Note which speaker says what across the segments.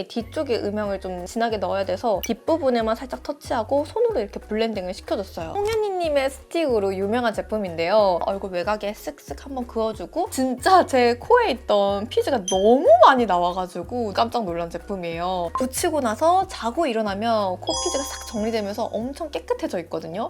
Speaker 1: 뒤쪽에 음영을 좀 진하게 넣어야 돼서 뒷부분에만 살짝 터치하고 손으로 이렇게 블렌딩을 시켜줬어요. 홍현희님의 스틱으로 유명한 제품인데요. 얼굴 외곽에 쓱쓱 한번 그어주고 진짜 제 코에 있던 피지가 너무 많이 나와가지고 깜짝 놀란 제품이에요. 붙이고 나서 자고 일어나면 코 피지가 싹 정리되면서 엄청 깨끗해져 있거든요.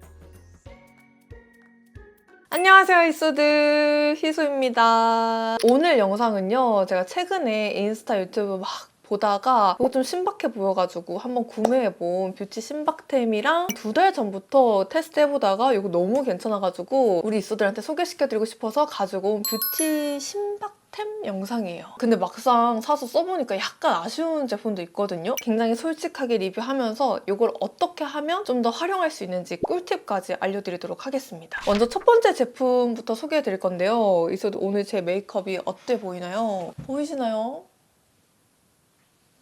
Speaker 1: 안녕하세요, 이수들 희수입니다. 오늘 영상은요, 제가 최근에 인스타 유튜브 막 보다가 이거 좀 신박해 보여가지고 한번 구매해본 뷰티 신박템이랑 2달 전부터 테스트해보다가 이거 너무 괜찮아가지고 우리 이수들한테 소개시켜드리고 싶어서 가지고 온 뷰티 신박템 영상이에요. 근데 막상 사서 써보니까 약간 아쉬운 제품도 있거든요. 굉장히 솔직하게 리뷰하면서 이걸 어떻게 하면 좀 더 활용할 수 있는지 꿀팁까지 알려드리도록 하겠습니다. 먼저 첫 번째 제품부터 소개해드릴 건데요. 이수들 오늘 제 메이크업이 어때 보이나요? 보이시나요?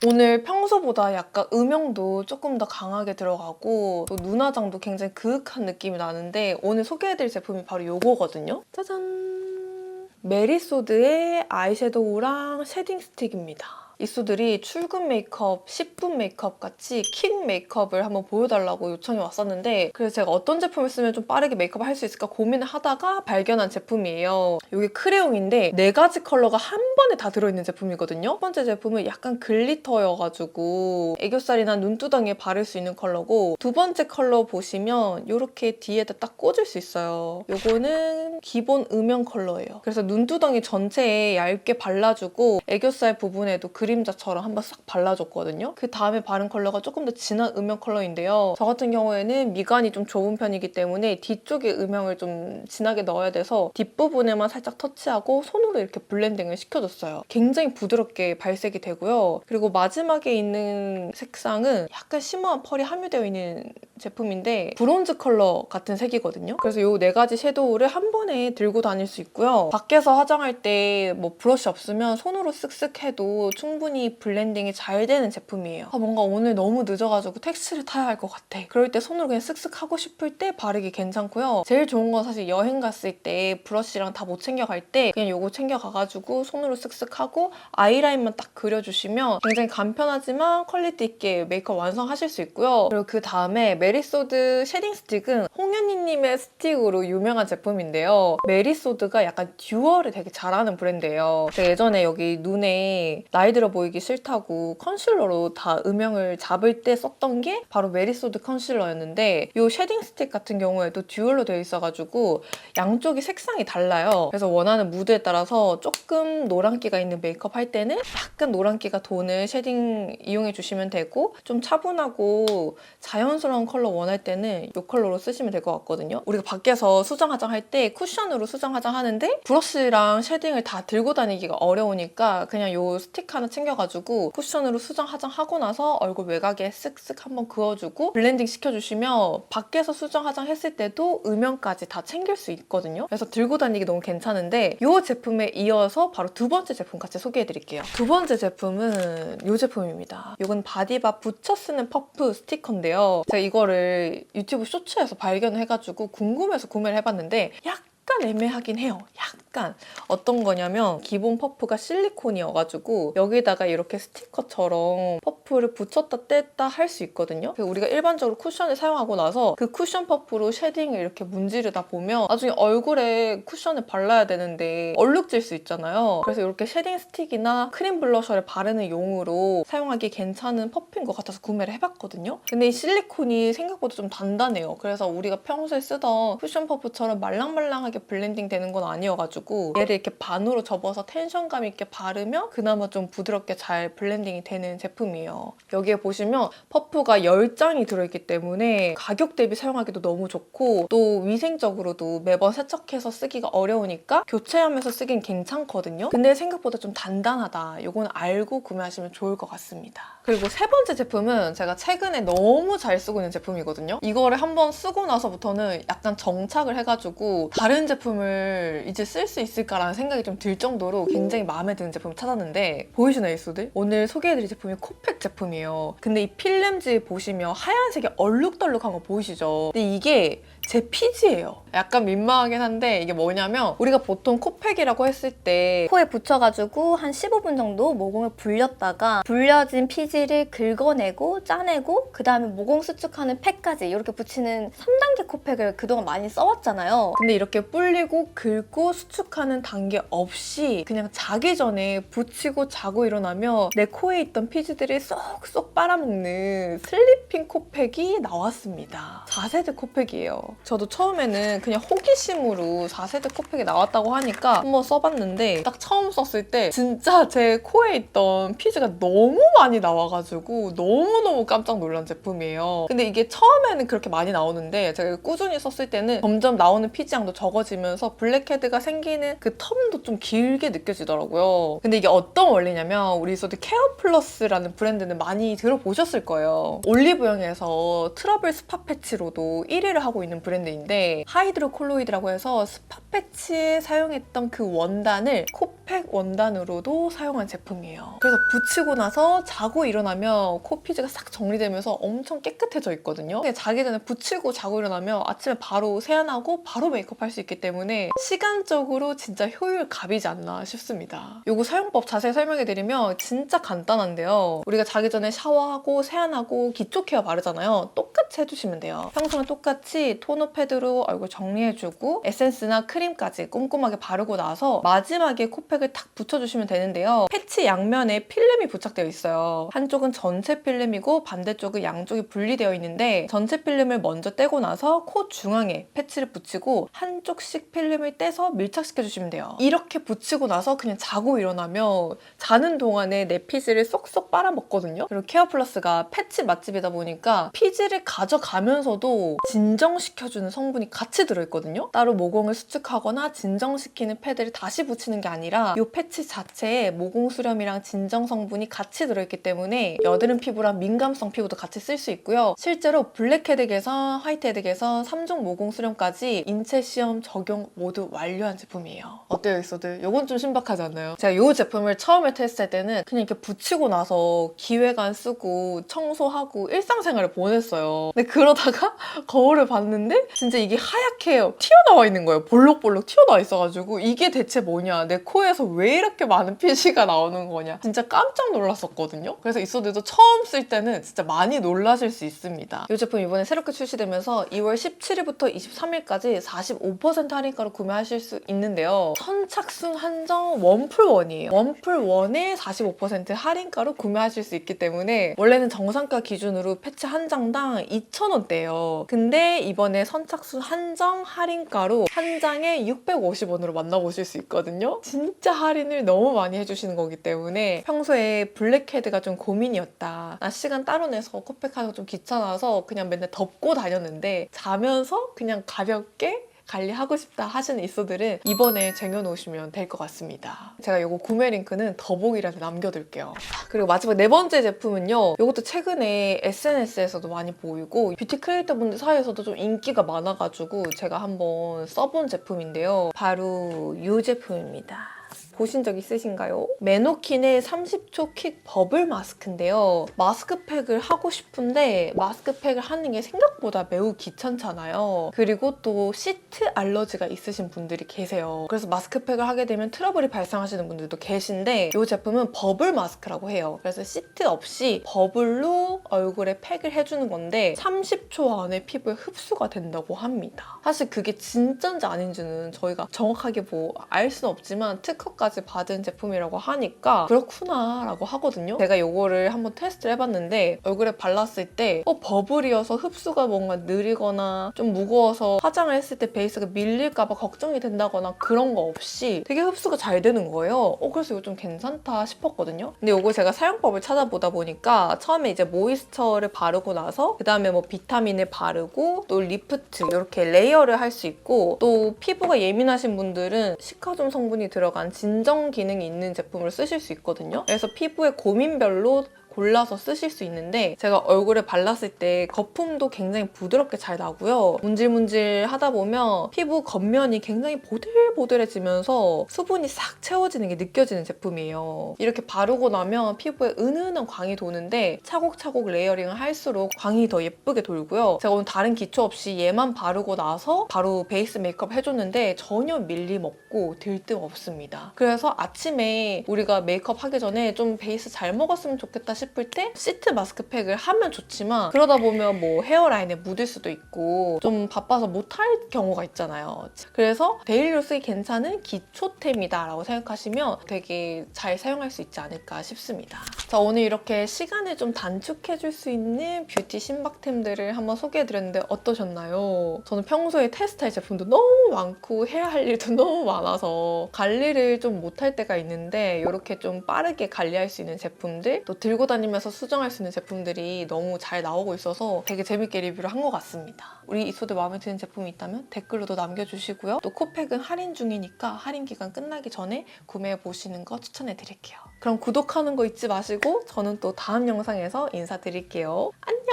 Speaker 1: 오늘 평소보다 약간 음영도 조금 더 강하게 들어가고 또 눈화장도 굉장히 그윽한 느낌이 나는데 오늘 소개해드릴 제품이 바로 이거거든요. 짜잔! 메리소드의 아이섀도우랑 쉐딩 스틱입니다. 이수들이 출근 메이크업, 10분 메이크업 같이 킥 메이크업을 한번 보여달라고 요청이 왔었는데 그래서 제가 어떤 제품을 쓰면 좀 빠르게 메이크업을 할 수 있을까 고민을 하다가 발견한 제품이에요. 이게 크레용인데 4가지 컬러가 한 번에 다 들어있는 제품이거든요. 첫 번째 제품은 약간 글리터여가지고 애교살이나 눈두덩이에 바를 수 있는 컬러고 두 번째 컬러 보시면 이렇게 뒤에다 딱 꽂을 수 있어요. 요거는 기본 음영 컬러예요. 그래서 눈두덩이 전체에 얇게 발라주고 애교살 부분에도 그림자처럼 한번 싹 발라줬거든요. 그 다음에 바른 컬러가 조금 더 진한 음영 컬러인데요. 저 같은 경우에는 미간이 좀 좁은 편이기 때문에 뒤쪽에 음영을 좀 진하게 넣어야 돼서 뒷부분에만 살짝 터치하고 손으로 이렇게 블렌딩을 시켜줬어요. 굉장히 부드럽게 발색이 되고요. 그리고 마지막에 있는 색상은 약간 쉬머한 펄이 함유되어 있는 제품인데 브론즈 컬러 같은 색이거든요. 그래서 이 4가지 섀도우를 한 번에 들고 다닐 수 있고요. 밖에서 화장할 때 뭐 브러쉬 없으면 손으로 쓱쓱 해도 충분히 블렌딩이 잘 되는 제품이에요. 뭔가 오늘 너무 늦어가지고 택시를 타야 할 것 같아. 그럴 때 손으로 그냥 쓱쓱 하고 싶을 때 바르기 괜찮고요. 제일 좋은 건 사실 여행 갔을 때 브러쉬랑 다 못 챙겨갈 때 그냥 요거 챙겨가가지고 손으로 쓱쓱 하고 아이라인만 딱 그려주시면 굉장히 간편하지만 퀄리티 있게 메이크업 완성하실 수 있고요. 그리고 그 다음에 메리소드 쉐딩 스틱은 홍현희님의 스틱으로 유명한 제품인데요. 메리소드가 약간 듀얼을 되게 잘하는 브랜드예요. 제가 예전에 여기 눈에 나이 들어 보이기 싫다고 컨실러로 다 음영을 잡을 때 썼던 게 바로 메리소드 컨실러였는데 이 쉐딩 스틱 같은 경우에도 듀얼로 되어 있어가지고 양쪽이 색상이 달라요. 그래서 원하는 무드에 따라서 조금 노란기가 있는 메이크업 할 때는 약간 노란기가 도는 쉐딩 이용해 주시면 되고 좀 차분하고 자연스러운 컬러 원할 때는 이 컬러로 쓰시면 될 것 같거든요. 우리가 밖에서 수정 화장할 때 쿠션으로 수정 화장하는데 브러쉬랑 쉐딩을 다 들고 다니기가 어려우니까 그냥 이 스틱 하나 챙겨가지고 쿠션으로 수정 화장하고 나서 얼굴 외곽에 쓱쓱 한번 그어주고 블렌딩 시켜주시면 밖에서 수정 화장했을 때도 음영까지 다 챙길 수 있거든요. 그래서 들고 다니기 너무 괜찮은데 이 제품에 이어서 바로 두 번째 제품 같이 소개해드릴게요. 두 번째 제품은 이 제품입니다. 이건 바디바 붙여 쓰는 퍼프 스티커인데요. 제가 이거를 유튜브 쇼츠에서 발견해가지고 궁금해서 구매를 해봤는데 약간 애매하긴 해요. 약간 어떤 거냐면 기본 퍼프가 실리콘이어가지고 여기다가 이렇게 스티커처럼 퍼프를 붙였다 뗐다 할 수 있거든요. 우리가 일반적으로 쿠션을 사용하고 나서 그 쿠션 퍼프로 쉐딩을 이렇게 문지르다 보면 나중에 얼굴에 쿠션을 발라야 되는데 얼룩질 수 있잖아요. 그래서 이렇게 쉐딩 스틱이나 크림 블러셔를 바르는 용으로 사용하기 괜찮은 퍼프인 것 같아서 구매를 해봤거든요. 근데 이 실리콘이 생각보다 좀 단단해요. 그래서 우리가 평소에 쓰던 쿠션 퍼프처럼 말랑말랑하게 블렌딩 되는 건 아니어가지고 얘를 이렇게 반으로 접어서 텐션감 있게 바르면 그나마 좀 부드럽게 잘 블렌딩이 되는 제품이에요. 여기에 보시면 퍼프가 10장이 들어있기 때문에 가격 대비 사용하기도 너무 좋고 또 위생적으로도 매번 세척해서 쓰기가 어려우니까 교체하면서 쓰긴 괜찮거든요. 근데 생각보다 좀 단단하다. 이건 알고 구매하시면 좋을 것 같습니다. 그리고 세 번째 제품은 제가 최근에 너무 잘 쓰고 있는 제품이거든요. 이거를 한번 쓰고 나서부터는 약간 정착을 해가지고 다른 제품을 이제 쓸 수 있을까라는 생각이 좀 들 정도로 굉장히 마음에 드는 제품을 찾았는데 보이시나요, 이수들? 오늘 소개해드릴 제품이 코팩 제품이에요. 근데 이 필름지 보시면 하얀색이 얼룩덜룩한 거 보이시죠? 근데 이게 제 피지예요. 약간 민망하긴 한데 이게 뭐냐면 우리가 보통 코팩이라고 했을 때
Speaker 2: 코에 붙여가지고 한 15분 정도 모공을 불렸다가 불려진 피지를 긁어내고 짜내고 그 다음에 모공 수축하는 팩까지 이렇게 붙이는 3단계 코팩을 그동안 많이 써왔잖아요.
Speaker 1: 근데 이렇게 불리고 긁고 수축하는 단계 없이 그냥 자기 전에 붙이고 자고 일어나면 내 코에 있던 피지들이 쏙쏙 빨아먹는 슬리핑 코팩이 나왔습니다. 4세대 코팩이에요. 저도 처음에는 그냥 호기심으로 4세대 코팩이 나왔다고 하니까 한번 써봤는데 딱 처음 썼을 때 진짜 제 코에 있던 피지가 너무 많이 나와가지고 너무너무 깜짝 놀란 제품이에요. 근데 이게 처음에는 그렇게 많이 나오는데 제가 꾸준히 썼을 때는 점점 나오는 피지 양도 적어지면서 블랙헤드가 생기는 그 텀도 좀 길게 느껴지더라고요. 근데 이게 어떤 원리냐면 우리 있어도 케어 플러스라는 브랜드는 많이 들어보셨을 거예요. 올리브영에서 트러블 스파 패치로도 1위를 하고 있는 브랜드인데 하이드로콜로이드라고 해서 스파 패치에 사용했던 그 원단을 코팩 원단으로도 사용한 제품이에요. 그래서 붙이고 나서 자고 일어나면 코 피지가 싹 정리되면서 엄청 깨끗해져 있거든요. 자기 전에 붙이고 자고 일어나면 아침에 바로 세안하고 바로 메이크업 할 수 있기 때문에 시간적으로 진짜 효율갑이지 않나 싶습니다. 요거 사용법 자세히 설명해드리면 진짜 간단한데요. 우리가 자기 전에 샤워하고 세안하고 기초 케어 바르잖아요. 똑같이 해주시면 돼요. 평소랑 똑같이 토너 패드로 얼굴 정리해주고 에센스나 크림까지 꼼꼼하게 바르고 나서 마지막에 코팩을 탁 붙여주시면 되는데요. 패치 양면에 필름이 부착되어 있어요. 한쪽은 전체 필름이고 반대쪽은 양쪽이 분리되어 있는데 전체 필름을 먼저 떼고 나서 코 중앙에 패치를 붙이고 한쪽씩 필름을 떼서 밀착시켜주시면 돼요. 이렇게 붙이고 나서 그냥 자고 일어나면 자는 동안에 내 피지를 쏙쏙 빨아먹거든요. 그리고 케어 플러스가 패치 맛집이다 보니까 피지를 가져가면서도 진정시켜주는 성분이 같이 들어있거든요. 따로 모공을 수축하거나 진정시키는 패드를 다시 붙이는 게 아니라 이 패치 자체에 모공 수렴이랑 진정 성분이 같이 들어있기 때문에 여드름 피부랑 민감성 피부도 같이 쓸 수 있고요. 실제로 블랙헤드 개선, 화이트헤드 개선, 3중 모공 수렴까지 인체 시험 적용 모두 완료한 제품이에요. 어때요, 이소들? 이건 좀 신박하지 않나요? 제가 이 제품을 처음에 테스트할 때는 그냥 이렇게 붙이고 나서 기획안 쓰고 청소하고 일상생활을 보냈어요. 근데 그러다가 거울을 봤는데 진짜 이게 하얗게 튀어나와 있는 거예요. 볼록볼록 튀어나와 있어가지고 이게 대체 뭐냐, 내 코에서 왜 이렇게 많은 피지가 나오는 거냐, 진짜 깜짝 놀랐었거든요. 그래서 이소들도 처음 쓸 때는 진짜 많이 놀라실 수 있습니다. 이 제품 이번에 새롭게 출시되면서 2월 17일부터 23일까지 45% 할인가로 구매하실 수 있는데요. 선착순 한정 원풀원이에요. 원풀원에 45% 할인가로 구매하실 수 있기 때문에 원래는 정상가 기준으로 패치 한 장당 2,000원대예요. 근데 이번에 선착순 한정 할인가로 한 장에 650원으로 만나보실 수 있거든요. 진짜 할인을 너무 많이 해주시는 거기 때문에 평소에 블랙헤드가 좀 고민이었다, 나 시간 따로 내서 코팩하는 거 좀 귀찮아서 그냥 맨날 덮고 다녔는데 자면서 그냥 가볍게 관리하고 싶다 하시는 이소들은 이번에 쟁여놓으시면 될 것 같습니다. 제가 이거 구매 링크는 더보기란에 남겨둘게요. 그리고 마지막 네 번째 제품은요. 이것도 최근에 SNS에서도 많이 보이고 뷰티 크리에이터 분들 사이에서도 좀 인기가 많아가지고 제가 한번 써본 제품인데요. 바로 이 제품입니다. 보신 적 있으신가요? 메노킨의 30초 킥 버블 마스크인데요. 마스크팩을 하고 싶은데 마스크팩을 하는 게 생각보다 매우 귀찮잖아요. 그리고 또 시트 알러지가 있으신 분들이 계세요. 그래서 마스크팩을 하게 되면 트러블이 발생하시는 분들도 계신데 이 제품은 버블 마스크라고 해요. 그래서 시트 없이 버블로 얼굴에 팩을 해주는 건데 30초 안에 피부에 흡수가 된다고 합니다. 사실 그게 진짜인지 아닌지는 저희가 정확하게 알 수는 없지만 특허까지 받은 제품이라고 하니까 그렇구나 라고 하거든요. 제가 이거를 한번 테스트를 해봤는데 얼굴에 발랐을 때 버블이어서 흡수가 뭔가 느리거나 좀 무거워서 화장을 했을 때 베이스가 밀릴까봐 걱정이 된다거나 그런 거 없이 되게 흡수가 잘 되는 거예요. 그래서 이거 좀 괜찮다 싶었거든요. 근데 이거 제가 사용법을 찾아보다 보니까 처음에 이제 모이스처를 바르고 나서 그 다음에 뭐 비타민을 바르고 또 리프트 이렇게 레이어를 할 수 있고 또 피부가 예민하신 분들은 시카존 성분이 들어간 진정 기능이 있는 제품을 쓰실 수 있거든요. 그래서 피부의 고민별로 골라서 쓰실 수 있는데 제가 얼굴에 발랐을 때 거품도 굉장히 부드럽게 잘 나고요. 문질문질 하다 보면 피부 겉면이 굉장히 보들보들해지면서 수분이 싹 채워지는 게 느껴지는 제품이에요. 이렇게 바르고 나면 피부에 은은한 광이 도는데 차곡차곡 레이어링을 할수록 광이 더 예쁘게 돌고요. 제가 오늘 다른 기초 없이 얘만 바르고 나서 바로 베이스 메이크업 해줬는데 전혀 밀림 없고 들뜸 없습니다. 그래서 아침에 우리가 메이크업 하기 전에 좀 베이스 잘 먹었으면 좋겠다 싶을 때 시트 마스크팩을 하면 좋지만 그러다 보면 뭐 헤어라인에 묻을 수도 있고 좀 바빠서 못할 경우가 있잖아요. 그래서 데일리로 쓰기 괜찮은 기초템이다 라고 생각하시면 되게 잘 사용할 수 있지 않을까 싶습니다. 자, 오늘 이렇게 시간을 좀 단축해줄 수 있는 뷰티 신박템들을 한번 소개해드렸는데 어떠셨나요? 저는 평소에 테스트할 제품도 너무 많고 해야 할 일도 너무 많아서 관리를 좀 못할 때가 있는데 이렇게 좀 빠르게 관리할 수 있는 제품들, 또 들고 다니면서 수정할 수 있는 제품들이 너무 잘 나오고 있어서 되게 재밌게 리뷰를 한 것 같습니다. 우리 이소드 마음에 드는 제품이 있다면 댓글로도 남겨주시고요. 또 코팩은 할인 중이니까 할인 기간 끝나기 전에 구매해보시는 거 추천해드릴게요. 그럼 구독하는 거 잊지 마시고 저는 또 다음 영상에서 인사드릴게요. 안녕!